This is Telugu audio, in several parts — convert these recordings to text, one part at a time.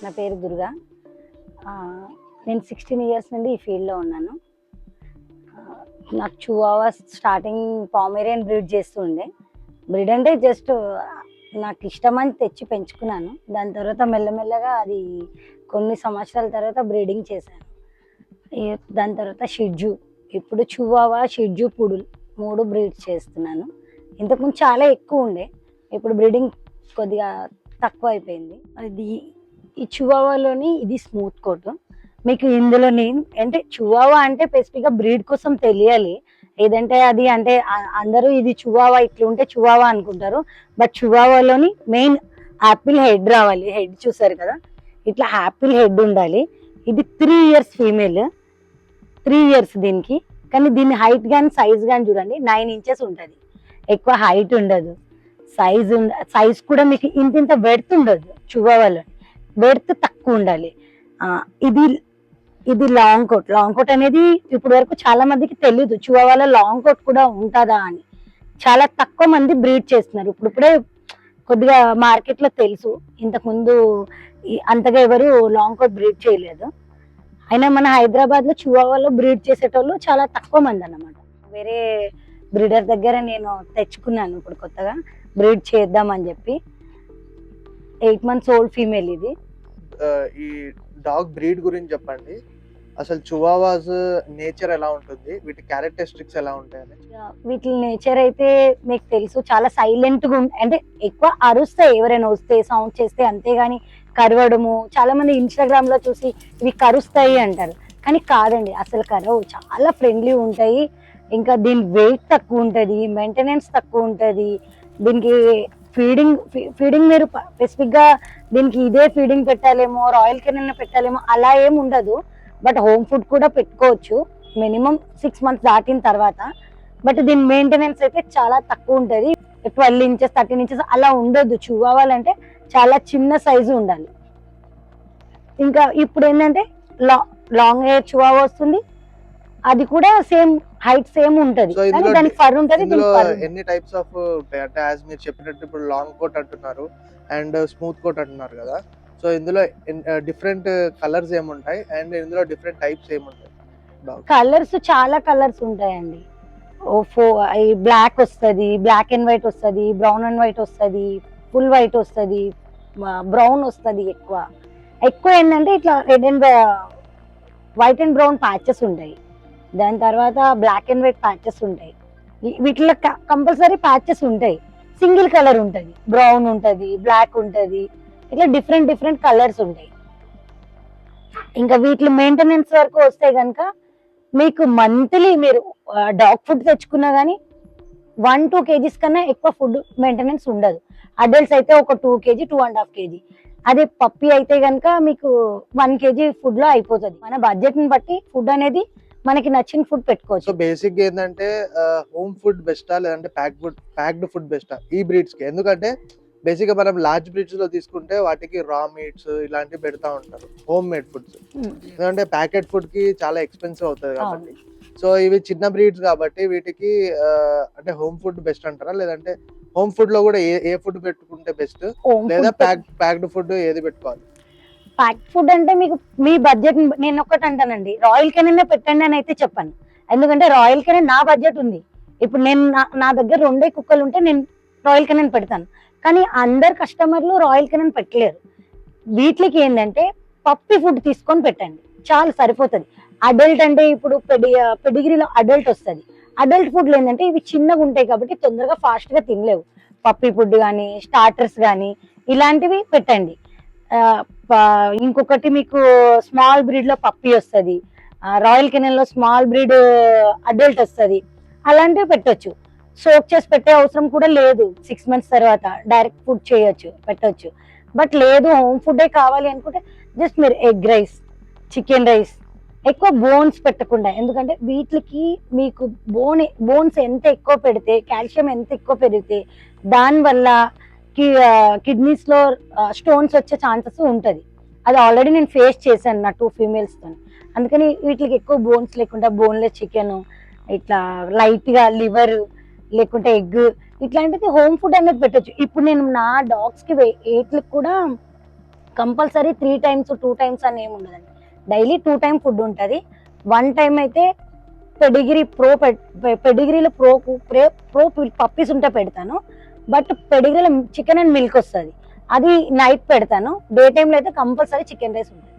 నా పేరు దుర్గా. నేను 16 ఇయర్స్ నుండి ఈ ఫీల్డ్లో ఉన్నాను. నాకు చివావా స్టార్టింగ్ పామేరియన్ బ్రీడ్ చేస్తూ ఉండే. బ్రీడ్ అంటే జస్ట్ నాకు ఇష్టమని తెచ్చి పెంచుకున్నాను. దాని తర్వాత మెల్లమెల్లగా అది కొన్ని సంవత్సరాల తర్వాత బ్రీడింగ్ చేశాను. దాని తర్వాత షిడ్జు, ఇప్పుడు చివావా, షిడ్జు, పుడుల్ 3 బ్రీడ్స్ చేస్తున్నాను. ఇంతకుముందు చాలా ఎక్కువ ఉండే, ఇప్పుడు బ్రీడింగ్ కొద్దిగా తక్కువ అయిపోయింది. అది ఈ చివావాలోని ఇది స్మూత్ కోట్. మీకు ఇందులో నేను అంటే చివావా అంటే స్పెసిఫిక్గా బ్రీడ్ కోసం తెలియాలి. ఏదంటే అది అంటే అందరూ ఇది చివావా ఇట్లా ఉంటే చివావా అనుకుంటారు. బట్ చివావాలోని మెయిన్ యాపిల్ హెడ్ రావాలి. హెడ్ చూసారు కదా, ఇట్లా యాపిల్ హెడ్ ఉండాలి. ఇది 3 ఇయర్స్ ఫీమేల్, 3 ఇయర్స్ దీనికి. కానీ దీని హైట్ కానీ సైజ్ కానీ చూడండి 9 ఇంచెస్ ఉంటుంది. ఎక్కువ హైట్ ఉండదు. సైజ్ కూడా మీకు ఇంత వెడ్త్ ఉండదు. చివావాలో వెడ్త్ తక్కువ ఉండాలి. ఇది లాంగ్ కోట్ అనేది ఇప్పటి వరకు చాలా మందికి తెలియదు, చివావాలో లాంగ్ కోట్ కూడా ఉంటుందా అని. చాలా తక్కువ మంది బ్రీడ్ చేస్తున్నారు. ఇప్పుడే కొద్దిగా మార్కెట్ లో తెలుసు. ఇంతకుముందు అంతగా ఎవరు లాంగ్ కోట్ బ్రీడ్ చేయలేదు. అయినా మన హైదరాబాద్ లో చివావాలో బ్రీడ్ చేసేటోళ్ళు చాలా తక్కువ మంది అన్నమాట. వేరే బ్రీడర్ దగ్గర నేను తెచ్చుకున్నాను ఇప్పుడు కొత్తగా బ్రీడ్ చేద్దామని చెప్పి. 8 months ఓల్డ్ ఫీమేల్ ఇది. ఈ డాగ్ బ్రీడ్ గురించి చెప్పండి. అసలు చివావాస్ నేచర్ ఎలా ఉంటుంది, వీటి క్యారెక్టరిస్టిక్స్ ఎలా ఉంటాయని. వీటి నేచర్ అయితే మీకు తెలుసు, చాలా సైలెంట్ గా అంటే ఎక్కువ అరుస్తాయి ఎవరైనా వస్తే, సౌండ్ చేస్తే, అంతేగాని కరవడము. చాలా మంది ఇన్స్టాగ్రామ్ లో చూసి ఇవి కరుస్తాయి అంటారు, కానీ కాదండి, అసలు కరవు. చాలా ఫ్రెండ్లీ ఉంటాయి. ఇంకా దీని వెయిట్ తక్కువ ఉంటుంది, మెయింటెనెన్స్ తక్కువ ఉంటుంది. దీనికి ఫీడింగ్ మీరు స్పెసిఫిక్ గా దీనికి ఇదే ఫీడింగ్ పెట్టాలేమో, రాయల్ కెనల్ పెట్టాలేమో అలా ఏమి ఉండదు. బట్ హోమ్ ఫుడ్ కూడా పెట్టుకోవచ్చు మినిమం 6 months దాటిన తర్వాత. బట్ దీని మెయింటెనెన్స్ అయితే చాలా తక్కువ ఉంటుంది. 12 inches 13 inches అలా ఉండదు. చివావాలంటే చాలా చిన్న సైజు ఉండాలి. ఇంకా ఇప్పుడు ఏంటంటే లాంగ్ హెయిర్ చివావా వస్తుంది, అది కూడా సేమ్ హైట్ సేమ్ ఉంటది, కానీ దానికి ఫర్ ఉంటది. ఎన్ని టైప్స్ ఆఫ్ ఉంటాయి అంటే యాజ్ మీరు చెప్పినట్టు ఇప్పుడు లాంగ్ కోట్ అంటున్నారు అండ్ స్మూత్ కోట్ అంటున్నారు కదా. సో ఇందులో డిఫరెంట్ కలర్స్ ఏముంటాయి అండ్ ఇందులో డిఫరెంట్ టైప్స్ ఏముంటాయి? కలర్స్ చాలా కలర్స్ ఉంటాయండి. బ్లాక్ వస్తుంది, బ్లాక్ అండ్ వైట్ వస్తుంది, బ్రౌన్ అండ్ వైట్ వస్తుంది, ఫుల్ వైట్ వస్తుంది, బ్రౌన్ వస్తుంది. ఎక్కువ ఏంటంటే ఇట్లా red and white and brown patches ఉంటాయి. దాని తర్వాత బ్లాక్ అండ్ వైట్ ప్యాచెస్ ఉంటాయి. వీటిలో కంపల్సరీ ప్యాచెస్ ఉంటాయి. సింగిల్ కలర్ ఉంటుంది, బ్రౌన్ ఉంటుంది, బ్లాక్ ఉంటుంది, ఇట్లా డిఫరెంట్ కలర్స్ ఉంటాయి. ఇంకా వీటి మెయింటెనెన్స్ వరకు వస్తే కనుక మీకు మంత్లీ మీరు డాగ్ ఫుడ్ తెచ్చుకున్నా కానీ 1-2 kgs కన్నా ఎక్కువ ఫుడ్ మెయింటెనెన్స్ ఉండదు. అడల్ట్స్ అయితే ఒక 2 kg 2.5 kg. అదే పప్పి అయితే కనుక మీకు 1 kg ఫుడ్ లో అయిపోతుంది. మన బడ్జెట్ ని బట్టి ఫుడ్ అనేది మనకి నచ్చిన ఫుడ్ పెట్టుకోవచ్చు. సో బేసిక్ ఏంటంటే హోమ్ ఫుడ్ బెస్టా లేదంటే ప్యాక్డ్ ఫుడ్ బెస్టా ఈ బ్రీడ్స్ కి? ఎందుకంటే బేసిక్ గా మనం లార్జ్ బ్రీడ్స్ లో తీసుకుంటే వాటికి రా మీట్స్ ఇలాంటివి పెడతా ఉంటారు, హోమ్ మేడ్ ఫుడ్స్. ఎందుకంటే ప్యాకెట్ ఫుడ్ కి చాలా ఎక్స్పెన్సివ్ అవుతుంది కాబట్టి. సో ఇవి చిన్న బ్రీడ్స్ కాబట్టి వీటికి అంటే హోమ్ ఫుడ్ బెస్ట్ అంటారా, లేదంటే హోమ్ ఫుడ్ లో కూడా ఏ ఫుడ్ పెట్టుకుంటే బెస్ట్, లేదా ప్యాక్డ్ ఫుడ్ ఏది పెట్టుకోవాలి? ప్యాక్డ్ ఫుడ్ అంటే మీకు మీ బడ్జెట్, నేను ఒకటి అంటానండి, రాయల్ కెనెన్ పెట్టండి అని అయితే చెప్పాను. ఎందుకంటే రాయల్ కెనెన్ నా బడ్జెట్ ఉంది. ఇప్పుడు నేను నా దగ్గర 2 కుక్కలు ఉంటే నేను రాయల్ కెనెన్ పెడతాను, కానీ అందరు కస్టమర్లు రాయల్ కెనెన్ పెట్టలేరు. వీటికి ఏంటంటే పప్పి ఫుడ్ తీసుకొని పెట్టండి, చాలా సరిపోతుంది. అడల్ట్ అంటే ఇప్పుడు పెడిగ్రీలో అడల్ట్ వస్తుంది. అడల్ట్ ఫుడ్లు ఏంటంటే ఇవి చిన్నగా ఉంటాయి కాబట్టి తొందరగా ఫాస్ట్ గా తినలేవు. పప్పి ఫుడ్ కానీ స్టార్టర్స్ కానీ ఇలాంటివి పెట్టండి. ఇంకొకటి మీకు స్మాల్ బ్రీడ్ లో పప్పి వస్తుంది, రాయల్ కెనెన్ లో స్మాల్ బ్రీడ్ అడల్ట్ వస్తుంది. అలాంటివి పెట్టొచ్చు. సోక్ చేసి పెట్టే అవసరం కూడా లేదు. 6 months తర్వాత డైరెక్ట్ ఫుడ్ చేయొచ్చు, పెట్టొచ్చు. బట్ లేదు హోమ్ ఫుడ్ కావాలి అనుకుంటే జస్ట్ మీరు ఎగ్ రైస్, చికెన్ రైస్, ఎక్కువ బోన్స్ పెట్టకుండా. ఎందుకంటే వీటికి మీకు బోన్స్ ఎంత ఎక్కువ పెడితే, కాల్షియం ఎంత ఎక్కువ పెరిగితే దానివల్ల కిడ్నీస్ లో స్టోన్స్ వచ్చే ఛాన్సెస్ ఉంటది. అది ఆల్రెడీ నేను ఫేస్ చేశాను నా 2 females తో. అందుకని వీటికి ఎక్కువ బోన్స్ లేకుండా బోన్లెస్ చికెన్, ఇట్లా లైట్ గా లివర్ లేకుంటే ఎగ్, ఇట్లాంటిది హోమ్ ఫుడ్ అనేది పెట్టచ్చు. ఇప్పుడు నేను నా డాగ్స్ కి వీటికి కూడా కంపల్సరీ 3 times 2 times అని ఏమి ఉండదండి. డైలీ 2 time ఫుడ్ ఉంటుంది. 1 time అయితే పెడిగ్రీలో ప్రో పప్పీస్ ఉంటే పెడతాను. బట్ పెడిగ్రీలో చికెన్ అండ్ మిల్క్ వస్తుంది, అది నైట్ పెడతాను. డే టైంలో అయితే కంపల్సరీ చికెన్ రైస్ ఉంటుంది.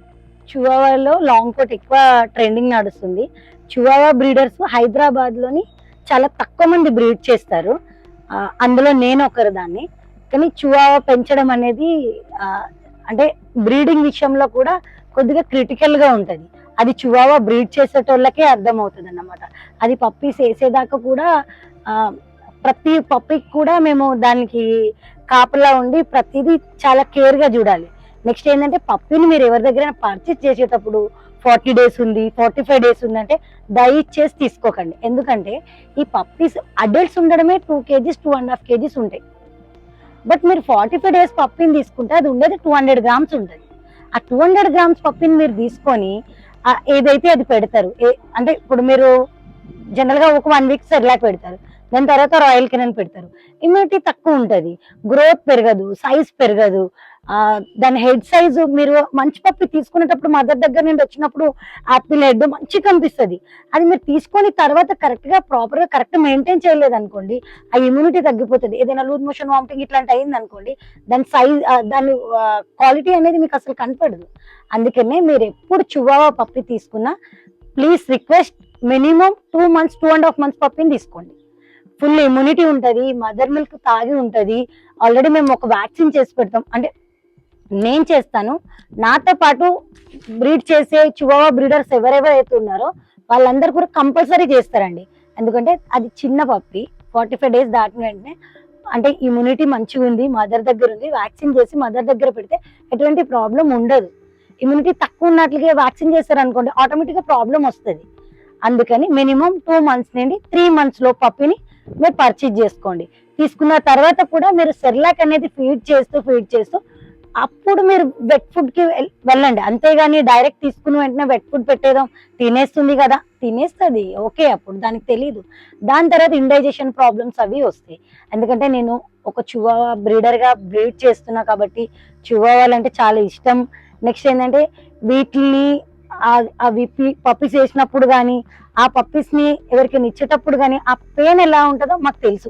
చివావాలో లాంగ్ కోట్ ఎక్కువ ట్రెండింగ్ నడుస్తుంది. చివావా బ్రీడర్స్ హైదరాబాద్లోని చాలా తక్కువ మంది బ్రీడ్ చేస్తారు, అందులో నేను ఒకరు దాన్ని. కానీ చివావా పెంచడం అనేది అంటే బ్రీడింగ్ విషయంలో కూడా కొద్దిగా క్రిటికల్గా ఉంటుంది. అది చివావా బ్రీడ్ చేసేటోళ్ళకే అర్థమవుతుంది అన్నమాట. అది పప్పీస్ వేసేదాకా కూడా ప్రతి పప్పీకి కూడా మేము దానికి కాపలా ఉండి ప్రతిదీ చాలా కేర్గా చూడాలి. నెక్స్ట్ ఏంటంటే పప్పీని మీరు ఎవరి దగ్గర పర్చేస్ చేసేటప్పుడు 40 days ఉంది, 45 days ఉంది అంటే దయచేసి తీసుకోకండి. ఎందుకంటే ఈ పప్పీస్ అడల్ట్స్ ఉండడమే 2 kgs 2.5 kgs ఉంటాయి. బట్ మీరు 45 days పప్పీని తీసుకుంటే అది ఉండేది 200 grams ఉంటుంది. ఆ 200 grams పప్పీని మీరు తీసుకొని ఏదైతే అది పెడతారు. అంటే ఇప్పుడు మీరు జనరల్గా ఒక 1 week సెర్లాక్ పెడతారు, దాని తర్వాత రాయల్ కెనన్ పెడతారు. ఇమ్యూనిటీ తక్కువ ఉంటుంది, గ్రోత్ పెరగదు, సైజ్ పెరగదు. దాని హెడ్ సైజు మీరు మంచి పప్పి తీసుకునేటప్పుడు మదర్ దగ్గర నుండి వచ్చినప్పుడు యాపిల్ హెడ్ మంచిగా కనిపిస్తుంది. అది మీరు తీసుకొని తర్వాత ప్రాపర్గా కరెక్ట్ మెయింటైన్ చేయలేదు అనుకోండి, ఆ ఇమ్యూనిటీ తగ్గిపోతుంది. ఏదైనా లూజ్ మోషన్ వామిటింగ్ ఇట్లాంటి అయింది అనుకోండి, దాని సైజ్ దాని క్వాలిటీ అనేది మీకు అసలు కనపడదు. అందుకనే మీరు ఎప్పుడు చివావా పప్పి తీసుకున్నా please request minimum 2 months 2.5 months పప్పిని తీసుకోండి. ఫుల్ ఇమ్యూనిటీ ఉంటుంది, మదర్ మిల్క్ తాగి ఉంటుంది. ఆల్రెడీ మేము ఒక వ్యాక్సిన్ చేసి పెడతాం, అంటే నేను చేస్తాను. నాతో పాటు బ్రీడ్ చేసే చివావా బ్రీడర్స్ ఎవరెవరైతే ఉన్నారో వాళ్ళందరూ కూడా కంపల్సరీ చేస్తారండి. ఎందుకంటే అది చిన్న పప్పి, 45 days దాటిన వెంటనే అంటే ఇమ్యూనిటీ మంచిగా ఉంది, మదర్ దగ్గర ఉంది, వ్యాక్సిన్ చేసి మదర్ దగ్గర పెడితే ఎటువంటి ప్రాబ్లం ఉండదు. ఇమ్యూనిటీ తక్కువ ఉన్నట్లుగా వ్యాక్సిన్ చేస్తారనుకోండి, ఆటోమేటిక్గా ప్రాబ్లం వస్తుంది. అందుకని మినిమం 2 months నుండి 3 months లో పప్పిని మీరు పర్చేజ్ చేసుకోండి. తీసుకున్న తర్వాత కూడా మీరు సెర్లాక్ అనేది ఫీడ్ చేస్తూ అప్పుడు మీరు వెట్ ఫుడ్ కి వెళ్ళండి. అంతేగాని డైరెక్ట్ తీసుకుని వెంటనే వెట్ ఫుడ్ పెట్టేదాం, తినేస్తుంది కదా, తినేస్తుంది ఓకే, అప్పుడు దానికి తెలియదు. దాని తర్వాత ఇండైజెషన్ ప్రాబ్లమ్స్ అవి వస్తాయి. ఎందుకంటే నేను ఒక చివావా బ్రీడర్ గా బ్రీడ్ చేస్తున్నా కాబట్టి చివావాలు అంటే చాలా ఇష్టం. నెక్స్ట్ ఏంటంటే వీటిని అవి పప్పీస్ వేసినప్పుడు కానీ ఆ పప్పీస్ ని ఎవరికైనా ఇచ్చేటప్పుడు కానీ ఆ పెయిన్ ఎలా ఉంటుందో మాకు తెలుసు,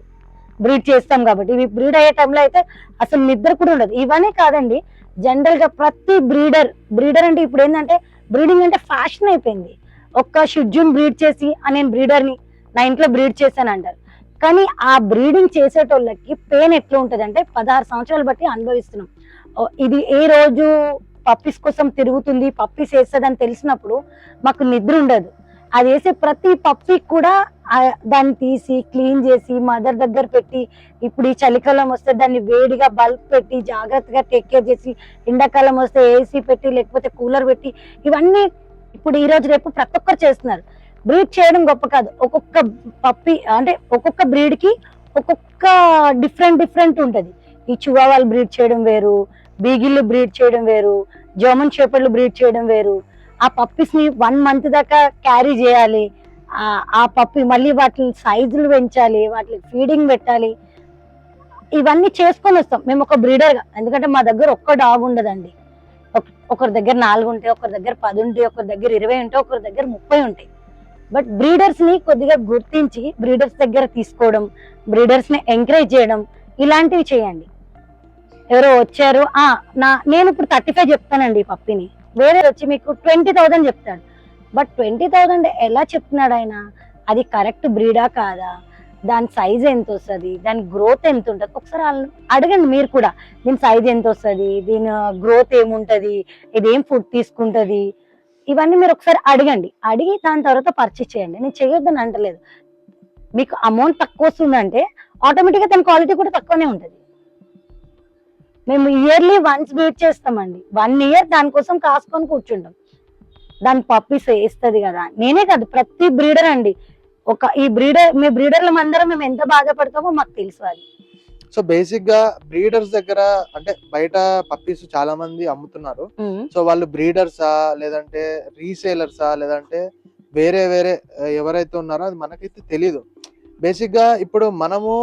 బ్రీడ్ చేస్తాం కాబట్టి. ఇవి బ్రీడ్ అయ్యే టైంలో అయితే అసలు నిద్ర కూడా ఉండదు. ఇవన్నీ కాదండి, జనరల్ గా ప్రతి బ్రీడర్ అంటే ఇప్పుడు ఏంటంటే బ్రీడింగ్ అంటే ఫ్యాషన్ అయిపోయింది. ఒక్క షిడ్జూన్ బ్రీడ్ చేసి నేను బ్రీడర్ని నా ఇంట్లో బ్రీడ్ చేశాను అంటారు. కానీ ఆ బ్రీడింగ్ చేసేటోళ్ళకి పెయిన్ ఎట్లా ఉంటుంది అంటే 16 సంవత్సరాలు బట్టి అనుభవిస్తున్నాం. ఇది ఏ రోజు పప్పీస్ కోసం తిరుగుతుంది, పప్పీస్ వేస్తుందని తెలిసినప్పుడు మాకు నిద్ర ఉండదు. అది వేసే ప్రతి పప్పీకి కూడా దాన్ని తీసి క్లీన్ చేసి మదర్ దగ్గర పెట్టి, ఇప్పుడు ఈ చలికాలం వస్తే దాన్ని వేడిగా బల్బ్ పెట్టి జాగ్రత్తగా టేక్ కేర్ చేసి, ఎండాకాలం వస్తే ఏసీ పెట్టి లేకపోతే కూలర్ పెట్టి, ఇవన్నీ ఇప్పుడు ఈ రోజు రేపు ప్రతి ఒక్కరు చేస్తున్నారు. బ్రీడ్ చేయడం గొప్ప కాదు, ఒక్కొక్క పప్పి అంటే ఒక్కొక్క బ్రీడ్ కి ఒక్కొక్క డిఫరెంట్ ఉంటది. ఈ చివావాలు బ్రీడ్ చేయడం వేరు, బీగిళ్ళు బ్రీడ్ చేయడం వేరు, జర్మన్ షెపర్డ్లు బ్రీడ్ చేయడం వేరు. ఆ పప్పీస్ ని 1 month దాకా క్యారీ చేయాలి, ఆ పప్పి మళ్ళీ వాటి సైజులు పెంచాలి, వాటికి ఫీడింగ్ పెట్టాలి, ఇవన్నీ చేసుకొని వస్తాం మేము ఒక బ్రీడర్ గా. ఎందుకంటే మా దగ్గర ఒక్క డాగ్ ఉండదండి, ఒకరి దగ్గర 4 ఉంటాయి, ఒకరి దగ్గర 10 ఉంటాయి, ఒకరి దగ్గర 20 ఉంటాయి, ఒకరి దగ్గర 30 ఉంటాయి. బట్ బ్రీడర్స్ ని కొద్దిగా గుర్తించి బ్రీడర్స్ దగ్గర తీసుకోవడం, బ్రీడర్స్ ని ఎంకరేజ్ చేయడం, ఇలాంటివి చేయండి. ఎవరో వచ్చారు నేను ఇప్పుడు 35 చెప్తానండి ఈ పప్పిని, వేరే వచ్చి మీకు 20,000 చెప్తాడు. బట్ 20,000 ఎలా చెప్తున్నాడు ఆయన? అది కరెక్ట్ బ్రీడా కాదా, దాని సైజ్ ఎంత వస్తుంది, దాని గ్రోత్ ఎంత ఉంటుంది, ఒకసారి అడగండి మీరు కూడా. దీని సైజ్ ఎంత వస్తుంది, దీని గ్రోత్ ఏముంటది, ఇది ఏం ఫుడ్ తీసుకుంటది, ఇవన్నీ మీరు ఒకసారి అడగండి. అడిగి దాని తర్వాత పర్చేస్ చేయండి. నేను చేయొద్దని అంటలేదు. మీకు అమౌంట్ తక్కువ వస్తుందంటే ఆటోమేటిక్గా దాని క్వాలిటీ కూడా తక్కువనే ఉంటుంది. మేము ఇయర్లీ వన్స్ బ్రీడ్ చేస్తామండి, 1 year దానికోసం కాసుకొని కూర్చుంటాం. దాని పప్పీస్ వేస్తుంది కదా, నేనే కాదు ప్రతి బ్రీడర్ అండి. ఈ బ్రీడర్ల అందరం మేము ఎంత బాధపడతామో మాకు తెలుసు అది. సో బేసిక్ గా బ్రీడర్స్ దగ్గర అంటే బయట పప్పీస్ చాలా మంది అమ్ముతున్నారు. సో వాళ్ళు బ్రీడర్సా లేదంటే రీసేలర్సా లేదంటే వేరే ఎవరైతే ఉన్నారో అది మనకైతే తెలీదు. బేసిక్ గా ఇప్పుడు మనము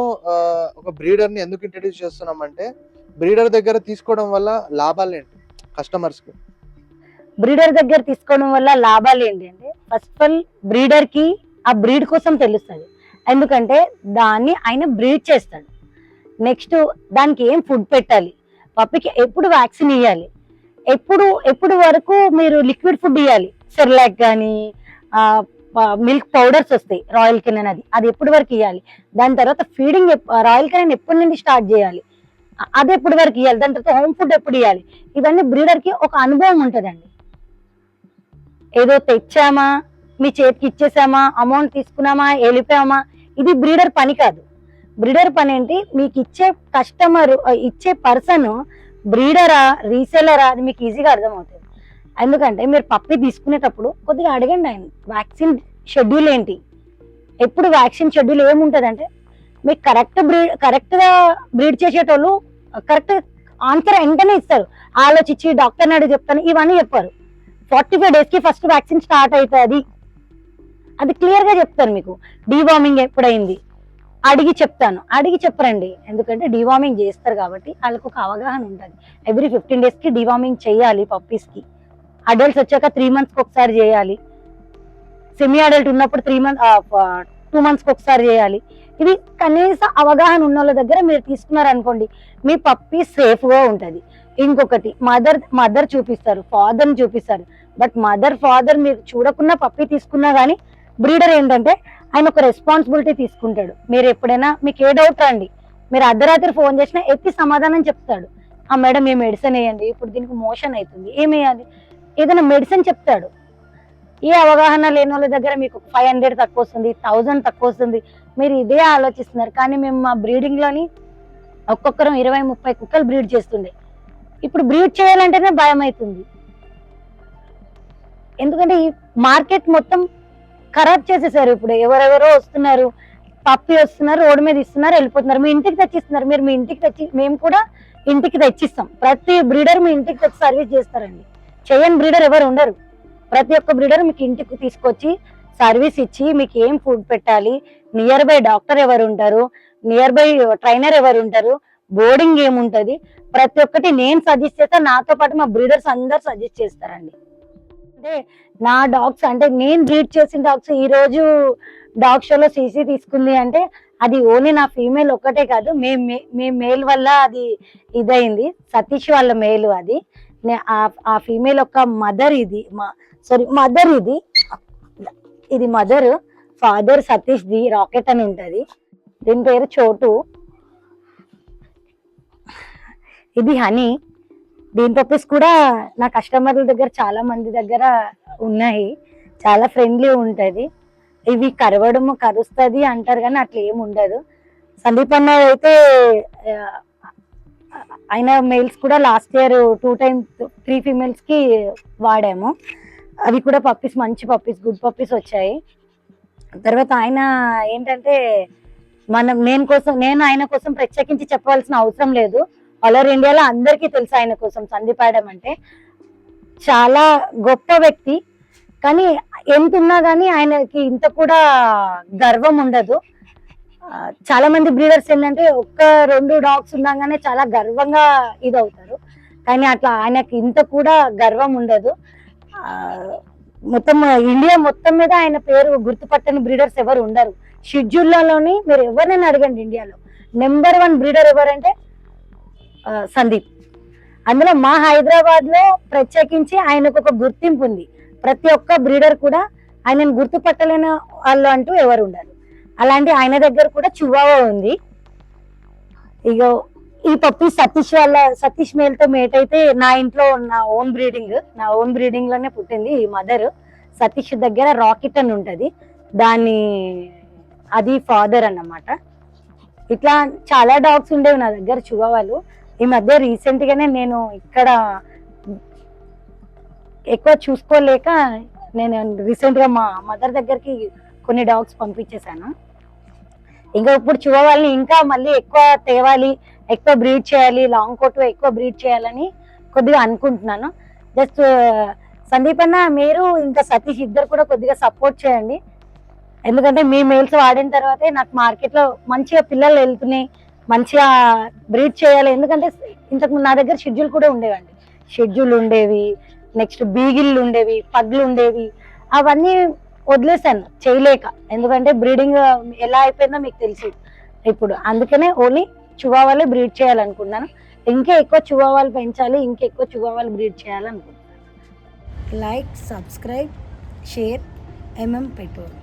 ఒక బ్రీడర్ ని ఎందుకు ఇంట్రడ్యూస్ చేస్తున్నాం అంటే బ్రీడర్ దగ్గర తీసుకోవడం వల్ల లాభాలు ఏంటి, కస్టమర్స్ కి? బ్రీడర్ దగ్గర తీసుకోవడం వల్ల లాభాలు ఏంటి అంటే, ఫస్ట్ ఆఫ్ ఆల్ బ్రీడర్ కి ఆ బ్రీడ్ కోసం తెలుస్తుంది. ఎందుకంటే దాన్ని ఆయన బ్రీడ్ చేస్తాడు. నెక్స్ట్ దానికి ఏం ఫుడ్ పెట్టాలి, పప్పికి ఎప్పుడు వ్యాక్సిన్ ఇవ్వాలి, ఎప్పుడు వరకు మీరు లిక్విడ్ ఫుడ్ ఇవ్వాలి, సెర్లాక్ కానీ మిల్క్ పౌడర్స్ వస్తాయి రాయల్ కెనన్, అది ఎప్పటి వరకు ఇవ్వాలి, దాని తర్వాత ఫీడింగ్ రాయల్ కెనన్ ఎప్పటి నుండి స్టార్ట్ చేయాలి, అది ఎప్పటి వరకు ఇవ్వాలి, దాని తర్వాత హోమ్ ఫుడ్ ఎప్పుడు ఇవ్వాలి, ఇవన్నీ బ్రీడర్ కి ఒక అనుభవం ఉంటుందండి. ఏదో తెచ్చామా మీ చేతికి ఇచ్చేసామా, అమౌంట్ తీసుకున్నామా వెళ్ళిపోయామా, ఇది బ్రీడర్ పని కాదు. బ్రీడర్ పని ఏంటి, మీకు ఇచ్చే కస్టమర్, ఇచ్చే పర్సన్ బ్రీడరా రీసేలరా అది మీకు ఈజీగా అర్థమవుతుంది. ఎందుకంటే మీరు పప్పి తీసుకునేటప్పుడు కొద్దిగా అడగండి ఆయన వ్యాక్సిన్ షెడ్యూల్ ఏంటి, ఎప్పుడు వ్యాక్సిన్ షెడ్యూల్ ఏముంటది అంటే, మీకు కరెక్ట్ గా బ్రీడ్ చేసేటోళ్ళు కరెక్ట్ ఆన్సర్ వెంటనే ఇస్తారు. ఆలోచించి డాక్టర్ అడిగి చెప్తాను ఇవన్నీ చెప్పారు. 45 days కి ఫస్ట్ వ్యాక్సిన్ స్టార్ట్ అవుతుంది, అది క్లియర్ గా చెప్తాను. మీకు డీవార్మింగ్ ఎప్పుడైంది అడిగి చెప్పరండి, ఎందుకంటే డీవార్మింగ్ చేస్తారు కాబట్టి వాళ్ళకు ఒక అవగాహన ఉంటుంది. ఎవ్రీ 15 days కి డీవార్మింగ్ చేయాలి పప్పీస్ కి. అడల్ట్స్ వచ్చాక 3 months కి ఒకసారి చేయాలి, సెమీ అడల్ట్ ఉన్నప్పుడు 2 months కి ఒకసారి చేయాలి. ఇది కనీస అవగాహన ఉన్న వాళ్ళ దగ్గర మీరు తీసుకున్నారనుకోండి, మీ పప్పీ సేఫ్ గా ఉంటది. ఇంకొకటి మదర్ చూపిస్తారు, ఫాదర్ చూపిస్తారు, బట్ మదర్ ఫాదర్ మీరు చూడకుండా పప్పీ తీసుకున్నా గానీ బ్రీడర్ ఏంటంటే ఆయన ఒక రెస్పాన్సిబిలిటీ తీసుకుంటాడు. మీరు ఎప్పుడైనా మీకు ఏ డౌట్ రండి, మీరు అర్ధరాత్రి ఫోన్ చేసినా ఎత్తి సమాధానం చెప్తాడు. ఆ మేడం ఏ మెడిసిన్ వేయండి, ఇప్పుడు దీనికి మోషన్ అవుతుంది ఏం వేయాలి, ఏదైనా మెడిసిన్ చెప్తాడు. ఏ అవగాహన లేని వాళ్ళ దగ్గర మీకు 500 తక్కువ వస్తుంది, 1000 తక్కువ వస్తుంది, మీరు ఇదే ఆలోచిస్తున్నారు. కానీ మేము మా బ్రీడింగ్ లోని ఒక్కొక్కరం 20-30 కుక్కలు బ్రీడ్ చేస్తుండే, ఇప్పుడు బ్రీడ్ చేయాలంటేనే భయం అవుతుంది. ఎందుకంటే ఈ మార్కెట్ మొత్తం ఖరాబ్ చేసేసారు. ఇప్పుడు ఎవరెవరో వస్తున్నారు, పప్పి వస్తున్నారు, రోడ్డు మీద ఇస్తున్నారు, వెళ్ళిపోతున్నారు, మీ ఇంటికి తెచ్చిస్తున్నారు. మీరు మీ ఇంటికి తెచ్చి, మేము కూడా ఇంటికి తెచ్చిస్తాం. ప్రతి బ్రీడర్ మీ ఇంటికి తెచ్చి సర్వీస్ చేస్తారండి. చేయని బ్రీడర్ ఎవరు ఉండరు. ప్రతి ఒక్క బ్రీడర్ మీకు ఇంటికి తీసుకొచ్చి సర్వీస్ ఇచ్చి మీకు ఏం ఫుడ్ పెట్టాలి, నియర్ బై డాక్టర్ ఎవరు ఉంటారు, నియర్ బై ట్రైనర్ ఎవరు ఉంటారు, బోర్డింగ్ ఏముంటది, ప్రతి ఒక్కటి నేను సజెస్ట్ చేస్తా. నాతో పాటు మా బ్రీడర్స్ అందరు సజెస్ట్ చేస్తారండి. అంటే నా డాగ్స్, అంటే నేను బ్రీడ్ చేసిన డాగ్స్ ఈ రోజు డాగ్ షోలో సీసీ తీసుకుంది అంటే అది ఓన్లీ నా ఫీమేల్ ఒక్కటే కాదు, మీ మేల్ వల్ల అది ఇదైంది. సతీష్ వాళ్ళ మేలు అది. ఆ ఫీమేల్ యొక్క మదర్ ఇది, ఇది mother. Father Satish the rocket అని ఉంటది, దీని పేరు చోటు. ఇది హనీ. దీని పప్పీస్ కూడా నా కస్టమర్ల దగ్గర చాలా మంది దగ్గర ఉన్నాయి. చాలా ఫ్రెండ్లీ ఉంటది. ఇవి కరుస్తుంది అంటారు కానీ అట్లా ఏమి ఉండదు. సందీప్ అన్న అయితే ఆయన మెయిల్స్ కూడా లాస్ట్ ఇయర్ 2 times 3 females కి వాడాము. అవి కూడా పప్పీస్, మంచి పప్పీస్, గుడ్ పప్పీస్ వచ్చాయి. తర్వాత ఆయన ఏంటంటే నేను ఆయన కోసం ప్రత్యేకించి చెప్పవలసిన అవసరం లేదు. ఆల్ ఓవర్ ఇండియాలో అందరికీ తెలుసు ఆయన కోసం. సందీప్ యాడమ్ అంటే చాలా గొప్ప వ్యక్తి, కానీ ఎంత ఉన్నా కానీ ఆయనకి ఇంత కూడా గర్వం ఉండదు. చాలా మంది బ్రీడర్స్ ఏంటంటే 1-2 డాగ్స్ ఉండగానే చాలా గర్వంగా ఇదవుతారు, కానీ అట్లా ఆయనకి ఇంత కూడా గర్వం ఉండదు. మొత్తం ఇండియా మొత్తం మీద ఆయన పేరు గుర్తుపట్టని బ్రీడర్స్ ఎవరు ఉండరు. షెడ్యూల్లోని మీరు ఎవరినైనా అడగండి, ఇండియాలో నెంబర్ 1 బ్రీడర్ ఎవరంటే సందీప్. అందులో మా హైదరాబాద్ లో ప్రత్యేకించి ఆయనకు ఒక గుర్తింపు ఉంది. ప్రతి ఒక్క బ్రీడర్ కూడా ఆయనను గుర్తుపట్టలేని వాళ్ళు అంటూ ఎవరు ఉండరు. అలాంటి ఆయన దగ్గర కూడా చివావా ఉంది. ఇక ఈ పప్పి సతీష్ మేల్ తో మేట్ అయితే నా ఇంట్లో నా ఓన్ బ్రీడింగ్ లోనే పుట్టింది. ఈ మదర్ సతీష్ దగ్గర రాకెట్ అని ఉంటది, అది ఫాదర్ అన్నమాట. ఇట్లా చాలా డాగ్స్ ఉండేవి నా దగ్గర చివావాలు. ఈ మధ్య రీసెంట్ గానే నేను ఇక్కడ ఎక్కువ చూసుకోలేక నేను రీసెంట్ గా మా మదర్ దగ్గరికి కొన్ని డాగ్స్ పంపించేశాను. ఇంకా ఇప్పుడు చివావాల్ని ఇంకా మళ్ళీ ఎక్కువ తేవాలి, ఎక్కువ బ్రీడ్ చేయాలి, లాంగ్ కోట్ ఎక్కువ బ్రీడ్ చేయాలని కొద్దిగా అనుకుంటున్నాను. జస్ట్ సందీప్ అన్న, మీరు ఇంకా సతీష్ ఇద్దరు కూడా కొద్దిగా సపోర్ట్ చేయండి. ఎందుకంటే మీ మెయిల్స్ వాడిన తర్వాతే నాకు మార్కెట్ లో మంచిగా పిల్లలు వెళ్తున్నాయి, మంచిగా బ్రీడ్ చేయాలి. ఎందుకంటే ఇంతకు నా దగ్గర షెడ్యూల్ కూడా ఉండేవండి, షెడ్యూల్ ఉండేవి, నెక్స్ట్ బీగిళ్ళు ఉండేవి, పగ్లు ఉండేవి, అవన్నీ వదిలేసాను చేయలేక. ఎందుకంటే బ్రీడింగ్ ఎలా అయిపోయిందో మీకు తెలుసు ఇప్పుడు. అందుకనే ఓన్లీ చివావాలే బ్రీడ్ చేయాలనుకున్నాను. ఇంకా ఎక్కువ చివావాలు పెంచాలి, ఇంకా ఎక్కువ చివావాలు బ్రీడ్ చేయాలనుకుంటున్నాను. Like, subscribe, share MM Pet World.